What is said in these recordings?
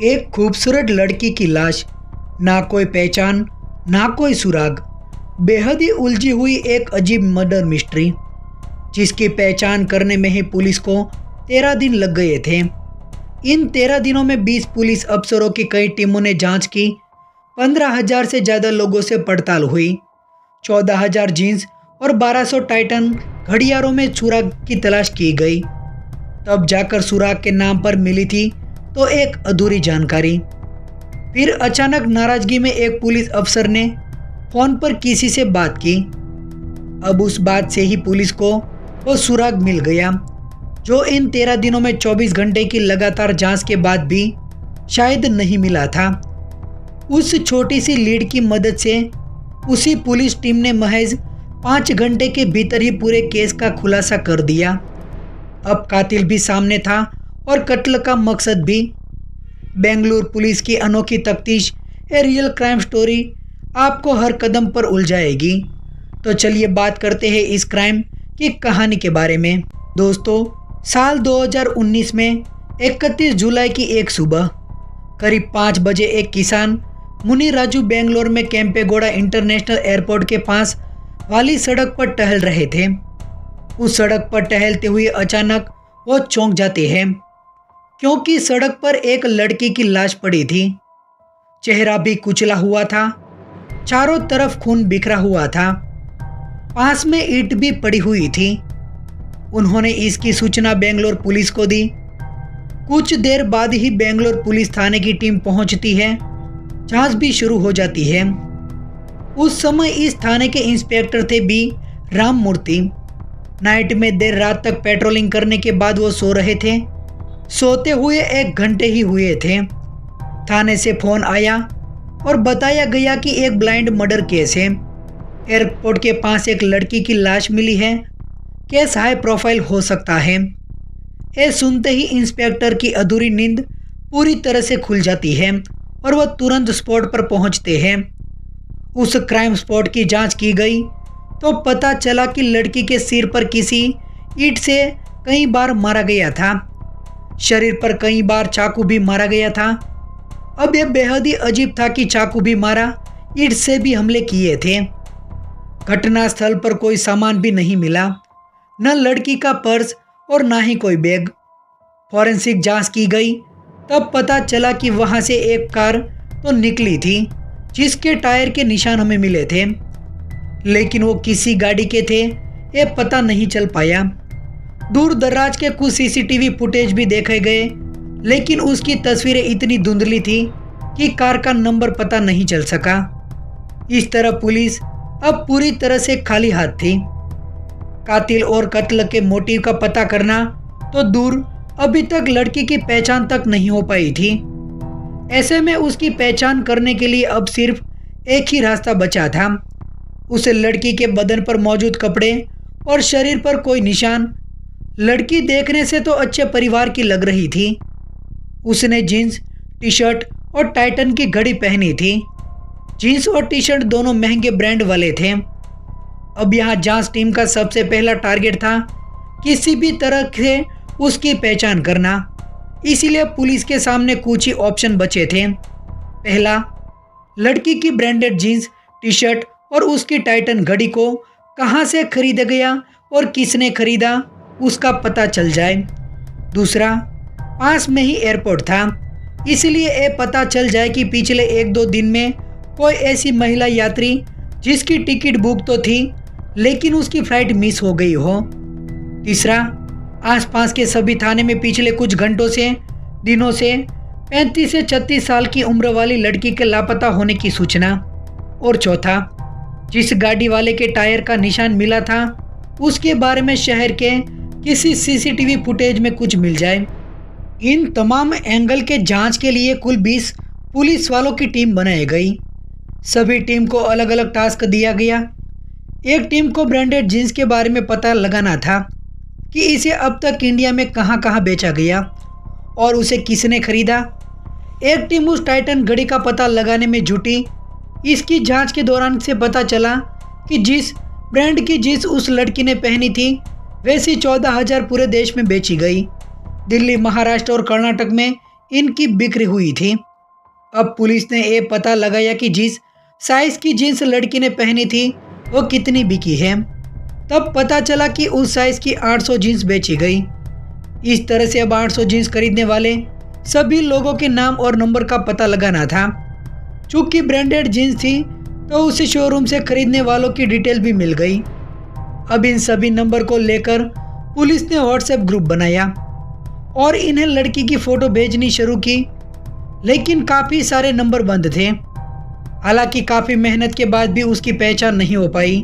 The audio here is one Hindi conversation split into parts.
एक खूबसूरत लड़की की लाश, ना कोई पहचान, ना कोई सुराग। बेहद ही उलझी हुई एक अजीब मर्डर मिस्ट्री, जिसकी पहचान करने में ही पुलिस को 13 दिन लग गए थे। इन 13 दिनों में 20 पुलिस अफसरों की कई टीमों ने जांच की, 15,000 से ज़्यादा लोगों से पड़ताल हुई, 14,000 जींस और 1200 टाइटन घड़ियालों में सुराग की तलाश की गई। तब जाकर सुराग के नाम पर मिली थी तो एक अधूरी जानकारी। फिर अचानक नाराजगी में एक पुलिस अफसर ने फोन पर किसी से बात की। अब उस बात से ही पुलिस को वो सुराग मिल गया, जो इन 13 दिनों में 24 घंटे की लगातार जांच के बाद भी शायद नहीं मिला था। उस छोटी सी लीड की मदद से उसी पुलिस टीम ने महज 5 घंटे के भीतर ही पूरे केस का खुलासा कर दिया। अब कातिल भी सामने था और कत्ल का मकसद भी। बेंगलुरु पुलिस की अनोखी तफ्तीश, ए रियल क्राइम स्टोरी, आपको हर कदम पर उलझाएगी। तो चलिए बात करते हैं इस क्राइम की कहानी के बारे में। दोस्तों, साल 2019 में 31 जुलाई की एक सुबह करीब 5 बजे एक किसान मुनि राजू बेंगलोर में केम्पेगौड़ा इंटरनेशनल एयरपोर्ट के पास वाली सड़क पर टहल रहे थे। उस सड़क पर टहलते हुए अचानक वो चौंक जाते हैं, क्योंकि सड़क पर एक लड़की की लाश पड़ी थी। चेहरा भी कुचला हुआ था, चारों तरफ खून बिखरा हुआ था, पास में ईंट भी पड़ी हुई थी। उन्होंने इसकी सूचना बेंगलोर पुलिस को दी। कुछ देर बाद ही बेंगलोर पुलिस थाने की टीम पहुंचती है, जांच भी शुरू हो जाती है। उस समय इस थाने के इंस्पेक्टर थे बी राममूर्ति। नाइट में देर रात तक पेट्रोलिंग करने के बाद वो सो रहे थे। सोते हुए 1 घंटे ही हुए थे। थाने से फोन आया और बताया गया कि एक ब्लाइंड मर्डर केस है। एयरपोर्ट के पास एक लड़की की लाश मिली है। केस हाई प्रोफाइल हो सकता है। ये सुनते ही इंस्पेक्टर की अधूरी नींद पूरी तरह से खुल जाती है और वह तुरंत स्पॉट पर पहुंचते हैं। उस क्राइम स्पॉट की जांच की गई तो पता चला कि लड़की के सिर पर किसी ईंट से कई बार मारा गया था। शरीर पर कई बार चाकू भी मारा गया था। अब यह बेहद ही अजीब था कि चाकू भी मारा, ईंट से भी हमले किए थे। घटनास्थल पर कोई सामान भी नहीं मिला, न लड़की का पर्स और ना ही कोई बैग। फॉरेंसिक जांच की गई तब पता चला कि वहां से एक कार तो निकली थी, जिसके टायर के निशान हमें मिले थे, लेकिन वो किसी गाड़ी के थे ये पता नहीं चल पाया। दूर दराज के कुछ सीसीटीवी फुटेज भी देखे गए, लेकिन उसकी तस्वीरें इतनी धुंधली थी कि कार का नंबर पता नहीं चल सका। इस तरह पुलिस अब पूरी तरह से खाली हाथ थी। कातिल और कत्ल के मोटिव का पता करना तो दूर, अभी तक लड़की की पहचान तक नहीं हो पाई थी। ऐसे में उसकी पहचान करने के लिए अब सिर्फ एक ही रास्ता बचा था। उस लड़की के बदन पर मौजूद कपड़े और शरीर पर कोई निशान। लड़की देखने से तो अच्छे परिवार की लग रही थी। उसने जीन्स, टी शर्ट और टाइटन की घड़ी पहनी थी। जीन्स और टी शर्ट दोनों महंगे ब्रांड वाले थे। अब यहाँ जांच टीम का सबसे पहला टारगेट था किसी भी तरह से उसकी पहचान करना। इसीलिए पुलिस के सामने कुछ ही ऑप्शन बचे थे। पहला, लड़की की ब्रांडेड जीन्स, टी शर्ट और उसकी टाइटन घड़ी को कहाँ से खरीदा गया और किसने खरीदा, उसका पता चल जाए। दूसरा, पास में ही एयरपोर्ट था, इसलिए ये पता चल जाए कि पिछले 1-2 दिन में कोई ऐसी महिला यात्री जिसकी टिकट बुक तो थी, लेकिन उसकी फ्लाइट मिस हो गई हो। तीसरा, आसपास के सभी थाने में पिछले कुछ घंटों से, दिनों से 35 से 36 साल की उम्र वाली लड़की के लापता होने की सूचना। और चौथा, जिस गाड़ी वाले के टायर का निशान मिला था उसके बारे में शहर के किसी सीसीटीवी फुटेज में कुछ मिल जाए। इन तमाम एंगल के जांच के लिए कुल 20 पुलिस वालों की टीम बनाई गई। सभी टीम को अलग अलग टास्क दिया गया। एक टीम को ब्रांडेड जीन्स के बारे में पता लगाना था कि इसे अब तक इंडिया में कहां कहां बेचा गया और उसे किसने खरीदा। एक टीम उस टाइटन घड़ी का पता लगाने में जुटी। इसकी जांच के दौरान से पता चला कि जिस ब्रांड की जीन्स उस लड़की ने पहनी थी वैसी 14,000 पूरे देश में बेची गई। दिल्ली, महाराष्ट्र और कर्नाटक में इनकी बिक्री हुई थी। अब पुलिस ने ये पता लगाया कि जिस साइज की जींस लड़की ने पहनी थी वो कितनी बिकी है। तब पता चला कि उस साइज की 800 जींस बेची गई। इस तरह से अब 800 जींस खरीदने वाले सभी लोगों के नाम और नंबर का पता लगाना था। चूंकि ब्रांडेड जींस थी तो उस शोरूम से खरीदने वालों की डिटेल भी मिल गई। अब इन सभी नंबर को लेकर पुलिस ने व्हाट्सएप ग्रुप बनाया और इन्हें लड़की की फोटो भेजनी शुरू की, लेकिन काफ़ी सारे नंबर बंद थे। हालांकि काफ़ी मेहनत के बाद भी उसकी पहचान नहीं हो पाई।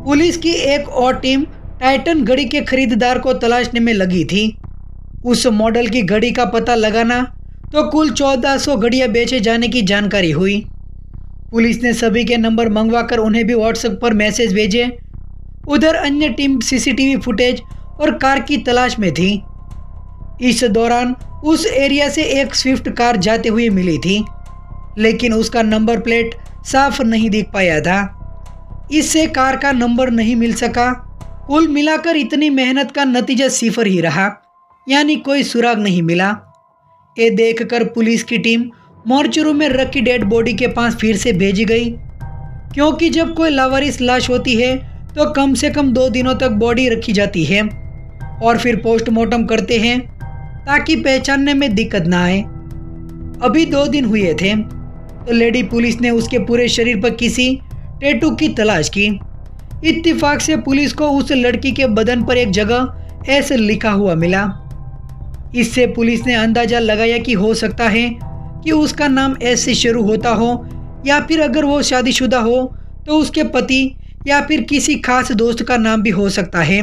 पुलिस की एक और टीम टाइटन घड़ी के खरीदार को तलाशने में लगी थी। उस मॉडल की घड़ी का पता लगाना तो कुल 1400 घड़ियां बेचे जाने की जानकारी हुई। पुलिस ने सभी के नंबर मंगवाकर उन्हें भी व्हाट्सएप पर मैसेज भेजे। उधर अन्य टीम सीसीटीवी फुटेज और कार की तलाश में थी। इस दौरान उस एरिया से एक स्विफ्ट कार जाते हुए मिली थी, लेकिन उसका नंबर प्लेट साफ नहीं दिख पाया था। इससे कार का नंबर नहीं मिल सका। कुल मिलाकर इतनी मेहनत का नतीजा सिफर ही रहा, यानी कोई सुराग नहीं मिला। ये देखकर पुलिस की टीम मोर्चरी में रखी डेड बॉडी के पास फिर से भेजी गई, क्योंकि जब कोई लावारिस लाश होती है तो कम से कम 2 दिनों तक बॉडी रखी जाती है और फिर पोस्टमार्टम करते हैं ताकि पहचानने में दिक्कत ना आए। अभी 2 दिन हुए थे तो लेडी पुलिस ने उसके पूरे शरीर पर किसी टैटू की तलाश की। इत्तेफाक से पुलिस को उस लड़की के बदन पर एक जगह ऐसे लिखा हुआ मिला। इससे पुलिस ने अंदाजा लगाया कि हो सकता है कि उसका नाम एस से शुरू होता हो, या फिर अगर वो शादीशुदा हो तो उसके पति या फिर किसी खास दोस्त का नाम भी हो सकता है।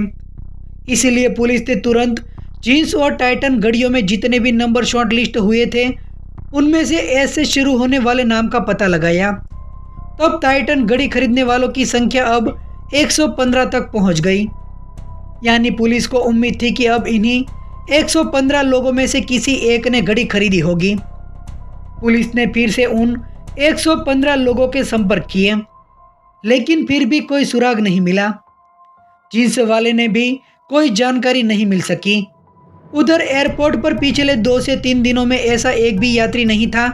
इसलिए पुलिस ने तुरंत जींस और टाइटन घड़ियों में जितने भी नंबर शॉर्ट लिस्ट हुए थे उनमें से एस से शुरू होने वाले नाम का पता लगाया। तब टाइटन घड़ी खरीदने वालों की संख्या अब 115 तक पहुंच गई। यानी पुलिस को उम्मीद थी कि अब इन्हीं 115 लोगों में से किसी एक ने घड़ी खरीदी होगी। पुलिस ने फिर से उन 115 लोगों के संपर्क किए, लेकिन फिर भी कोई सुराग नहीं मिला। जींस वाले ने भी कोई जानकारी नहीं मिल सकी। उधर एयरपोर्ट पर पिछले 2 से 3 दिनों में ऐसा एक भी यात्री नहीं था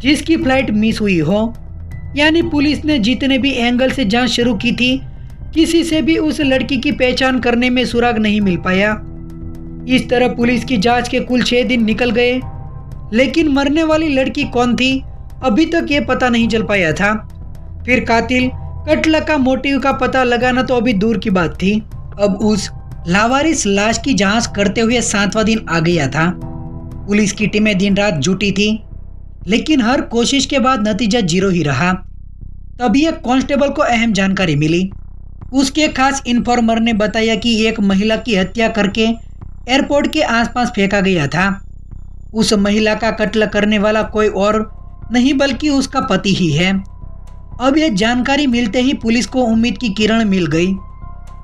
जिसकी फ्लाइट मिस हुई हो। यानी पुलिस ने जितने भी एंगल से जांच शुरू की थी, किसी से भी उस लड़की की पहचान करने में सुराग नहीं मिल पाया। इस तरह पुलिस की जांच के कुल 6 दिन निकल गए, लेकिन मरने वाली लड़की कौन थी अभी तक ये पता नहीं चल पाया था। फिर कातिल कत्ल का मोटिव का पता लगाना तो अभी दूर की बात थी। अब उस लावारिस लाश की जांच करते हुए 7वां दिन आ गया था। पुलिस की टीमें दिन रात जुटी थी, लेकिन हर कोशिश के बाद नतीजा 0 ही रहा। तभी एक कांस्टेबल को अहम जानकारी मिली। उसके खास इन्फॉर्मर ने बताया कि एक महिला की हत्या करके एयरपोर्ट के आसपास फेंका गया था। उस महिला का कत्ल करने वाला कोई और नहीं बल्कि उसका पति ही है। अब यह जानकारी मिलते ही पुलिस को उम्मीद की किरण मिल गई।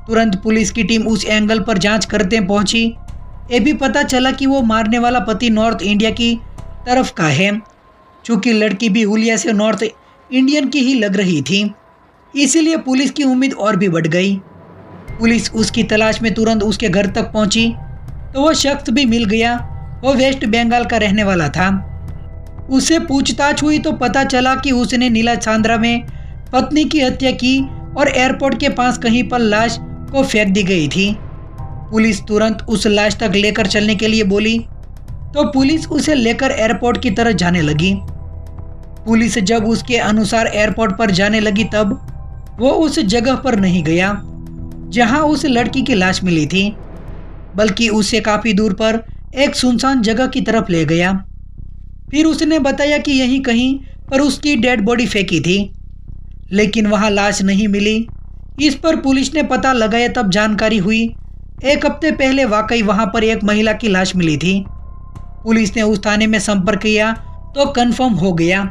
तुरंत पुलिस की टीम उस एंगल पर जांच करते पहुंची। ये भी पता चला कि वो मारने वाला पति नॉर्थ इंडिया की तरफ का है। चूँकि लड़की भी हुलिया से नॉर्थ इंडियन की ही लग रही थी, इसीलिए पुलिस की उम्मीद और भी बढ़ गई। पुलिस उसकी तलाश में तुरंत उसके घर तक पहुंची तो वो शख्स भी मिल गया। वो वेस्ट बंगाल का रहने वाला था। उससे पूछताछ हुई तो पता चला कि उसने नीला सांद्रा में पत्नी की हत्या की और एयरपोर्ट के पास कहीं पर लाश को फेंक दी गई थी। पुलिस तुरंत उस लाश तक लेकर चलने के लिए बोली तो पुलिस उसे लेकर एयरपोर्ट की तरफ जाने लगी। पुलिस जब उसके अनुसार एयरपोर्ट पर जाने लगी तब वो उस जगह पर नहीं गया जहां उस लड़की की लाश मिली थी, बल्कि उससे काफ़ी दूर पर एक सुनसान जगह की तरफ ले गया। फिर उसने बताया कि यहीं कहीं पर उसकी डेड बॉडी फेंकी थी, लेकिन वहां लाश नहीं मिली। इस पर पुलिस ने पता लगाया तब जानकारी हुई 1 हफ्ते पहले वाकई वहां पर एक महिला की लाश मिली थी। पुलिस ने उस थाने में संपर्क किया तो कंफर्म हो गया।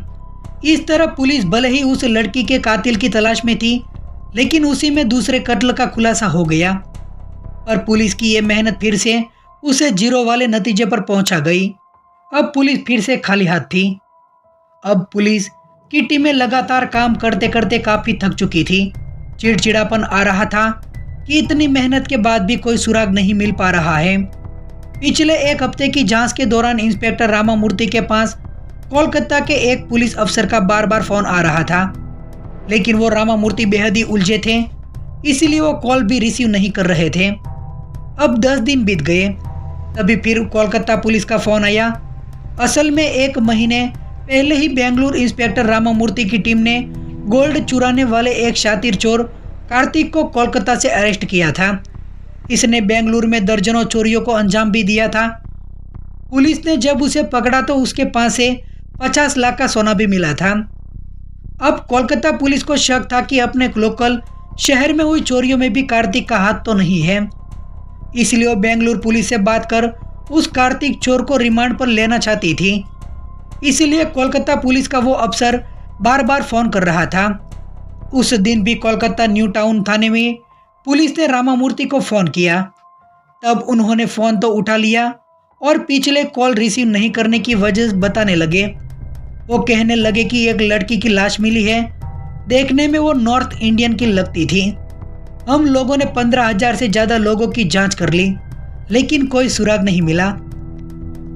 इस तरह पुलिस भले ही उस लड़की के कातिल की तलाश में थी, लेकिन उसी में दूसरे कत्ल का खुलासा हो गया। पर पुलिस की ये मेहनत फिर से उसे 0 वाले नतीजे पर पहुंचा गई। अब पुलिस फिर से खाली हाथ थी। अब पुलिस की टीमें लगातार काम करते करते काफ़ी थक चुकी थी। चिड़चिड़ापन आ रहा था कि इतनी मेहनत के बाद भी कोई सुराग नहीं मिल पा रहा है। पिछले एक हफ्ते की जांच के दौरान इंस्पेक्टर रामामूर्ति के पास कोलकाता के एक पुलिस अफसर का बार बार फोन आ रहा था, लेकिन वो रामामूर्ति बेहद ही उलझे थे, इसलिए वो कॉल भी रिसीव नहीं कर रहे थे। अब 10 दिन बीत गए, तभी फिर कोलकाता पुलिस का फोन आया। असल में 1 महीने पहले ही बेंगलुरु इंस्पेक्टर रामामूर्ति की टीम ने गोल्ड चुराने वाले एक शातिर चोर कार्तिक को कोलकाता से अरेस्ट किया था। इसने बेंगलुरु में दर्जनों चोरियों को अंजाम भी दिया था। पुलिस ने जब उसे पकड़ा तो उसके पास से 50 लाख का सोना भी मिला था। अब कोलकाता पुलिस को शक था कि अपने लोकल शहर में हुई चोरियों में भी कार्तिक का हाथ तो नहीं है, इसलिए वो बेंगलुरु पुलिस से बात कर उस कार्तिक चोर को रिमांड पर लेना चाहती थी। इसलिए कोलकाता पुलिस का वो अफसर बार बार फोन कर रहा था। उस दिन भी कोलकाता न्यू टाउन थाने में पुलिस ने रामामूर्ति को फोन किया। तब उन्होंने फोन तो उठा लिया और पिछले कॉल रिसीव नहीं करने की वजह बताने लगे। वो कहने लगे कि एक लड़की की लाश मिली है, देखने में वो नॉर्थ इंडियन की लगती थी। हम लोगों ने 15,000 से ज़्यादा लोगों की जांच कर ली, लेकिन कोई सुराग नहीं मिला,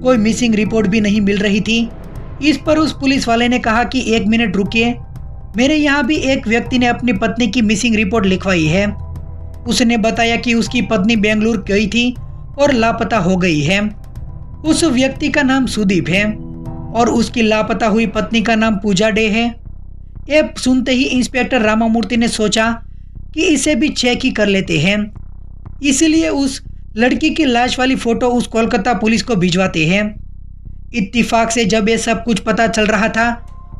कोई मिसिंग रिपोर्ट भी नहीं मिल रही थी। इस पर उस पुलिस वाले ने कहा कि 1 मिनट रुकिए, मेरे यहाँ भी एक व्यक्ति ने अपनी पत्नी की मिसिंग रिपोर्ट लिखवाई है। उसने बताया कि उसकी पत्नी बेंगलुरु गई थी और लापता हो गई है। उस व्यक्ति का नाम सुदीप है और उसकी लापता हुई पत्नी का नाम पूजा डे है। ये सुनते ही इंस्पेक्टर रामामूर्ति ने सोचा कि इसे भी चेक ही कर लेते हैं, इसलिए उस लड़की की लाश वाली फोटो उस कोलकाता पुलिस को भिजवाते हैं। इत्तेफाक से जब ये सब कुछ पता चल रहा था,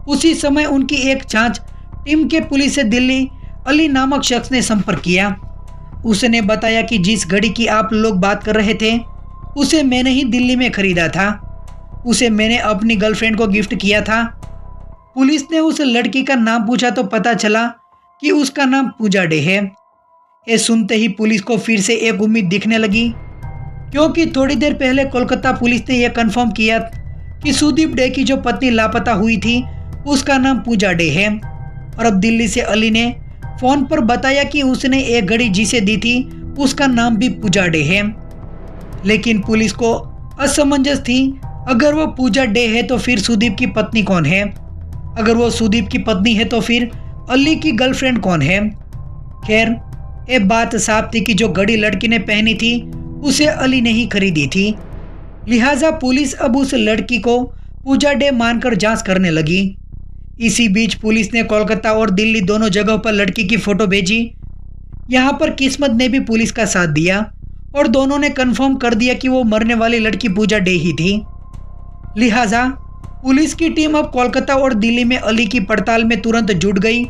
उसी समय उनकी एक जांच टीम के पुलिस से दिल्ली अली नामक शख्स ने संपर्क किया। उसने बताया कि जिस घड़ी की आप लोग बात कर रहे थे, उसे मैंने ही दिल्ली में खरीदा था। उसे मैंने अपनी गर्लफ्रेंड को गिफ्ट किया था। पुलिस ने उस लड़की का नाम पूछा तो पता चला कि उसका नाम पूजा डे है। ये सुनते ही पुलिस को फिर से एक उम्मीद दिखने लगी, क्योंकि थोड़ी देर पहले कोलकाता पुलिस ने यह कंफर्म किया कि सुदीप डे की जो पत्नी लापता हुई थी उसका नाम पूजा डे है। और अब दिल्ली से अली ने फोन पर बताया कि उसने एक घड़ी जिसे दी थी उसका नाम भी पूजा डे है। लेकिन पुलिस को असमंजस थी, अगर वो पूजा डे है तो फिर सुदीप की पत्नी कौन है? अगर वो सुदीप की पत्नी है तो फिर अली की गर्लफ्रेंड कौन है? खैर, ये बात साफ थी कि जो घड़ी लड़की ने पहनी थी उसे अली ने ही खरीदी थी। लिहाजा पुलिस अब उस लड़की को पूजा डे मानकर जांच करने लगी। इसी बीच पुलिस ने कोलकाता और दिल्ली दोनों जगहों पर लड़की की फोटो भेजी। यहाँ पर किस्मत ने भी पुलिस का साथ दिया और दोनों ने कंफर्म कर दिया कि वो मरने वाली लड़की पूजा डे ही थी। लिहाजा पुलिस की टीम अब कोलकाता और दिल्ली में अली की पड़ताल में तुरंत जुट गई,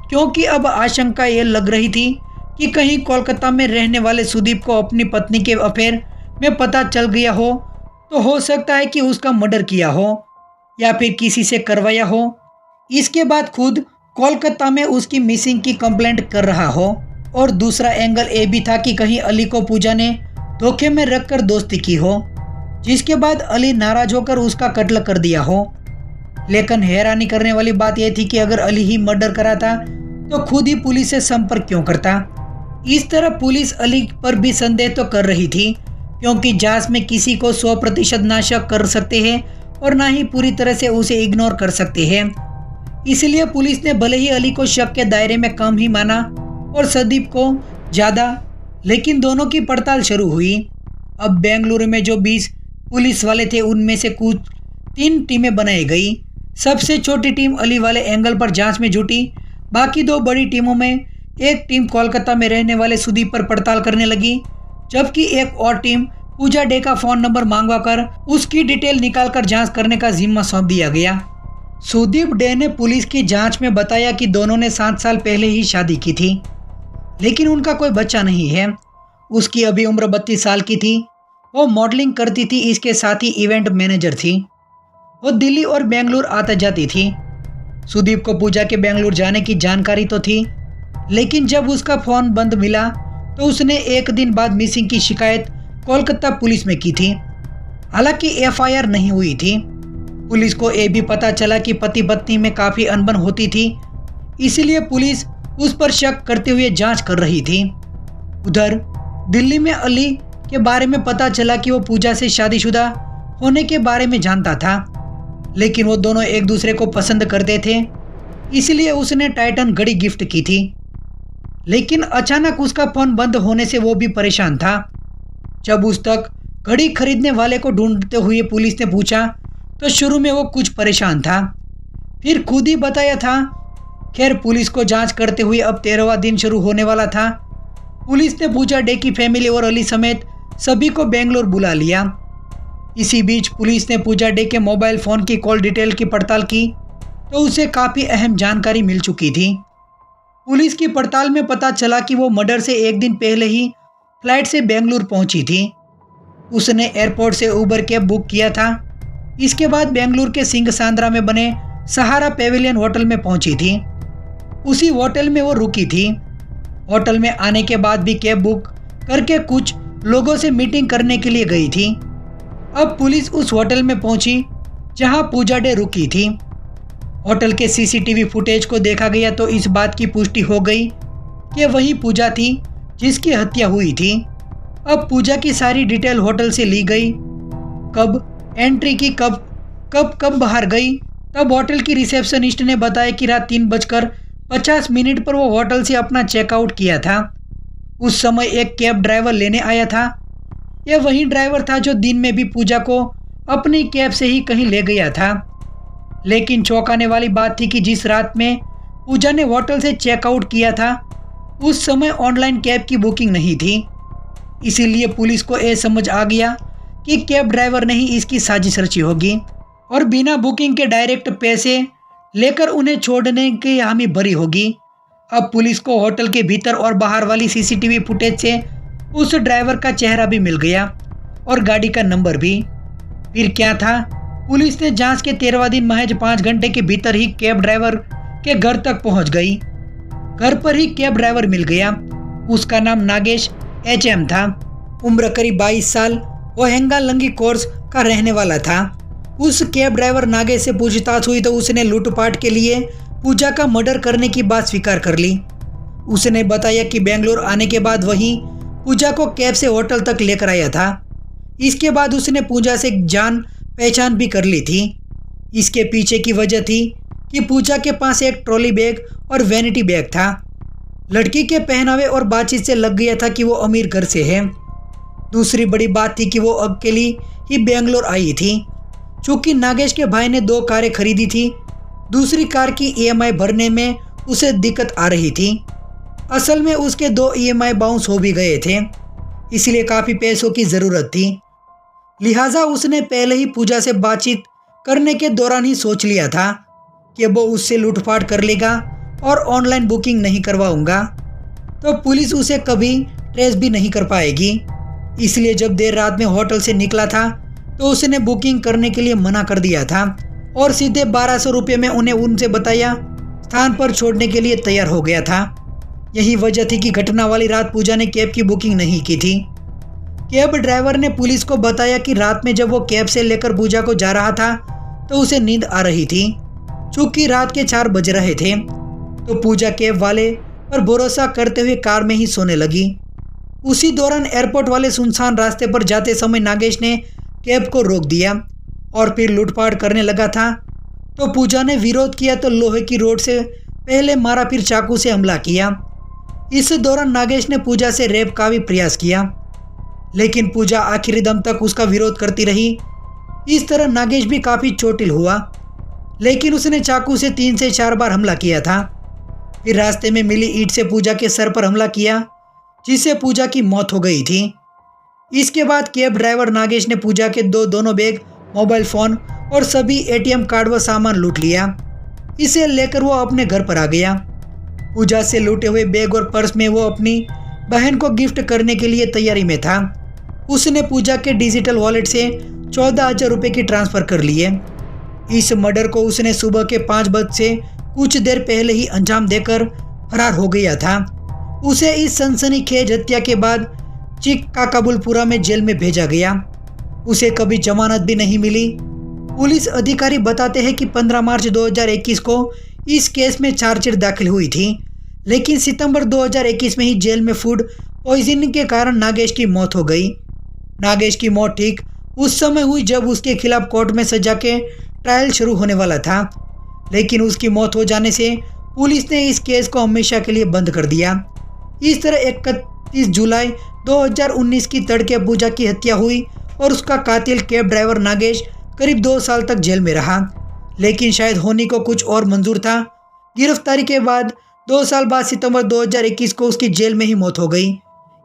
क्योंकि अब आशंका ये लग रही थी कि कहीं कोलकाता में रहने वाले सुदीप को अपनी पत्नी के अफेयर में पता चल गया हो सकता है कि उसका मर्डर किया हो या फिर किसी से करवाया हो। इसके बाद खुद कोलकाता में उसकी मिसिंग की कंप्लेंट कर रहा हो। और दूसरा एंगल ये भी था कि कहीं अली को पूजा ने धोखे में रखकर दोस्ती की हो, जिसके बाद अली नाराज होकर उसका कत्ल कर दिया हो। लेकिन हैरानी करने वाली बात यह थी कि अगर अली ही मर्डर करा था तो खुद ही पुलिस से संपर्क क्यों करता? इस तरह पुलिस अली पर भी संदेह तो कर रही थी, क्योंकि जांच में किसी को 100% ना शक कर सकते हैं और ना ही पूरी तरह से उसे इग्नोर कर सकते हैं। इसलिए पुलिस ने भले ही अली को शक के दायरे में कम ही माना और सुदीप को ज़्यादा, लेकिन दोनों की पड़ताल शुरू हुई। अब बेंगलुरु में जो 20 पुलिस वाले थे उनमें से कुछ 3 टीमें बनाई गई। सबसे छोटी टीम अली वाले एंगल पर जांच में जुटी। बाकी 2 बड़ी टीमों में एक टीम कोलकाता में रहने वाले सुदीप पर पड़ताल करने लगी, जबकि एक और टीम पूजा डे का फ़ोन नंबर मांगवाकर उसकी डिटेल निकालकर जांच करने का जिम्मा सौंप दिया गया। सुदीप डे ने पुलिस की जांच में बताया कि दोनों ने 7 साल पहले ही शादी की थी, लेकिन उनका कोई बच्चा नहीं है। उसकी अभी उम्र 32 साल की थी। वो मॉडलिंग करती थी, इसके साथ ही इवेंट मैनेजर थी। वो दिल्ली और बेंगलुरु आता जाती थी। सुदीप को पूजा के बेंगलुरु जाने की जानकारी तो थी, लेकिन जब उसका फ़ोन बंद मिला तो उसने 1 दिन बाद मिसिंग की शिकायत कोलकाता पुलिस में की थी। हालांकि एफआईआर नहीं हुई थी। पुलिस को ये भी पता चला कि पति पत्नी में काफ़ी अनबन होती थी, इसलिए पुलिस उस पर शक करते हुए जांच कर रही थी। उधर दिल्ली में अली के बारे में पता चला कि वो पूजा से शादीशुदा होने के बारे में जानता था, लेकिन वो दोनों एक दूसरे को पसंद करते थे, इसलिए उसने टाइटन घड़ी गिफ्ट की थी। लेकिन अचानक उसका फोन बंद होने से वो भी परेशान था। जब उस तक घड़ी खरीदने वाले को ढूंढते हुए पुलिस ने पूछा तो शुरू में वो कुछ परेशान था, फिर खुद ही बताया था। खैर, पुलिस को जांच करते हुए अब 13वां दिन शुरू होने वाला था। पुलिस ने पूजा डे की फैमिली और अली समेत सभी को बेंगलोर बुला लिया। इसी बीच पुलिस ने पूजा डे के मोबाइल फ़ोन की कॉल डिटेल की पड़ताल की तो उसे काफ़ी अहम जानकारी मिल चुकी थी। पुलिस की पड़ताल में पता चला कि वो मर्डर से एक दिन पहले ही फ्लाइट से बेंगलुरु पहुंची थी। उसने एयरपोर्ट से उबर कैब बुक किया था। इसके बाद बेंगलुरु के सिंह सांद्रा में बने सहारा पेविलियन होटल में पहुंची थी। उसी होटल में वो रुकी थी। होटल में आने के बाद भी कैब बुक करके कुछ लोगों से मीटिंग करने के लिए गई थी। अब पुलिस उस होटल में पहुंची जहां पूजा डे रुकी थी। होटल के सीसीटीवी फुटेज को देखा गया तो इस बात की पुष्टि हो गई कि वही पूजा थी जिसकी हत्या हुई थी। अब पूजा की सारी डिटेल होटल से ली गई, कब एंट्री की, कब बाहर गई। तब होटल की रिसेप्शनिस्ट ने बताया कि रात 3:50 पर वो होटल से अपना चेकआउट किया था। उस समय एक कैब ड्राइवर लेने आया था। यह वही ड्राइवर था जो दिन में भी पूजा को अपनी कैब से ही कहीं ले गया था। लेकिन चौंकाने वाली बात थी कि जिस रात में पूजा ने होटल से चेकआउट किया था उस समय ऑनलाइन कैब की बुकिंग नहीं थी। इसीलिए पुलिस को यह समझ आ गया कि कैब ड्राइवर ने ही इसकी साजिश रची होगी और बिना बुकिंग के डायरेक्ट पैसे लेकर उन्हें छोड़ने की हामी भरी होगी। अब पुलिस को होटल के भीतर और बाहर वाली सीसीटीवी फुटेज से उस ड्राइवर का चेहरा भी मिल गया और गाड़ी का नंबर भी। फिर क्या था, पुलिस ने जांच के 13वां दिन महज 5 घंटे के भीतर ही कैब ड्राइवर के घर तक पहुंच गई। घर पर ही कैब ड्राइवर मिल गया। उसका नाम नागेश HM था। उम्र करीब 22 साल। वो हेंगालंगी कोर्स का रहने वाला था। उस कैब ड्राइवर नागेश से पूछताछ हुई तो उसने लूटपाट के लिए पूजा का मर्डर करने की बात स्वीकार कर ली। उसने बताया कि बेंगलुरु आने के बाद वही पूजा को कैब से होटल तक लेकर आया था। इसके बाद उसने पूजा से जान पहचान भी कर ली थी। इसके पीछे की वजह थी कि पूजा के पास एक ट्रॉली बैग और वैनिटी बैग था। लड़की के पहनावे और बातचीत से लग गया था कि वो अमीर घर से है। दूसरी बड़ी बात थी कि वो अकेली ही बेंगलोर आई थी। चूँकि नागेश के भाई ने 2 कारें खरीदी थी, दूसरी कार की EMI भरने में उसे दिक्कत आ रही थी। असल में उसके 2 EMI बाउंस हो भी गए थे, इसलिए काफ़ी पैसों की ज़रूरत थी। लिहाजा उसने पहले ही पूजा से बातचीत करने के दौरान ही सोच लिया था कि वो उससे लूटपाट कर लेगा और ऑनलाइन बुकिंग नहीं करवाऊंगा तो पुलिस उसे कभी ट्रेस भी नहीं कर पाएगी। इसलिए जब देर रात में होटल से निकला था तो उसने बुकिंग करने के लिए मना कर दिया था और सीधे 1200 रुपये में उन्हें उनसे बताया स्थान पर छोड़ने के लिए तैयार हो गया था। यही वजह थी कि घटना वाली रात पूजा ने कैब की बुकिंग नहीं की थी। कैब ड्राइवर ने पुलिस को बताया कि रात में जब वो कैब से लेकर पूजा को जा रहा था तो उसे नींद आ रही थी। चूँकि रात के 4 बज रहे थे तो पूजा कैब वाले पर भरोसा करते हुए कार में ही सोने लगी। उसी दौरान एयरपोर्ट वाले सुनसान रास्ते पर जाते समय नागेश ने कैब को रोक दिया और फिर लूटपाट करने लगा था। तो पूजा ने विरोध किया तो लोहे की रोड से पहले मारा, फिर चाकू से हमला किया। इस दौरान नागेश ने पूजा से रेप का भी प्रयास किया, लेकिन पूजा आखिरी दम तक उसका विरोध करती रही। इस तरह नागेश भी काफ़ी चोटिल हुआ, लेकिन उसने चाकू से 3 से 4 बार हमला किया था। फिर रास्ते में मिली ईंट से पूजा के सर पर हमला किया, जिससे पूजा की मौत हो गई थी। इसके बाद कैब ड्राइवर नागेश ने पूजा के दोनों बैग, मोबाइल फ़ोन और सभी ATM कार्ड व सामान लूट लिया। इसे लेकर वो अपने घर पर आ गया। पूजा से लूटे हुए बैग और पर्स में वो अपनी बहन को गिफ्ट करने के लिए तैयारी में था। उसने पूजा के डिजिटल वॉलेट से 14,000 रुपये की ट्रांसफ़र कर लिए। इस मर्डर को उसने सुबह के 5 बजे से कुछ देर पहले ही अंजाम देकर फरार हो गया था। उसे इस सनसनीखेज हत्या के बाद चिक्काबुलपुरा में जेल में भेजा गया। उसे कभी जमानत भी नहीं मिली। पुलिस अधिकारी बताते हैं कि 15 मार्च 2021 को इस केस में चार्जशीट दाखिल हुई थी, लेकिन सितंबर 2021 में ही जेल में फूड पॉइजनिंग के कारण नागेश की मौत हो गई। नागेश की मौत ठीक उस समय हुई जब उसके खिलाफ कोर्ट में सजा के ट्रायल शुरू होने वाला था, लेकिन उसकी मौत हो जाने से पुलिस ने इस केस को हमेशा के लिए बंद कर दिया। इस तरह 31 जुलाई 2019 की तड़के पूजा की हत्या हुई और उसका कातिल कैब ड्राइवर नागेश करीब 2 साल तक जेल में रहा, लेकिन शायद होनी को कुछ और मंजूर था। गिरफ्तारी के बाद 2 साल बाद सितंबर 2021 को उसकी जेल में ही मौत हो गई।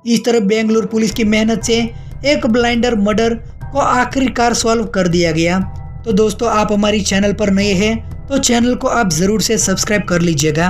इस तरह बेंगलुरु पुलिस की मेहनत से एक ब्लाइंडर मर्डर को आखिरकार सॉल्व कर दिया गया। तो दोस्तों, आप हमारी चैनल पर नए हैं तो चैनल को आप ज़रूर से सब्सक्राइब कर लीजिएगा।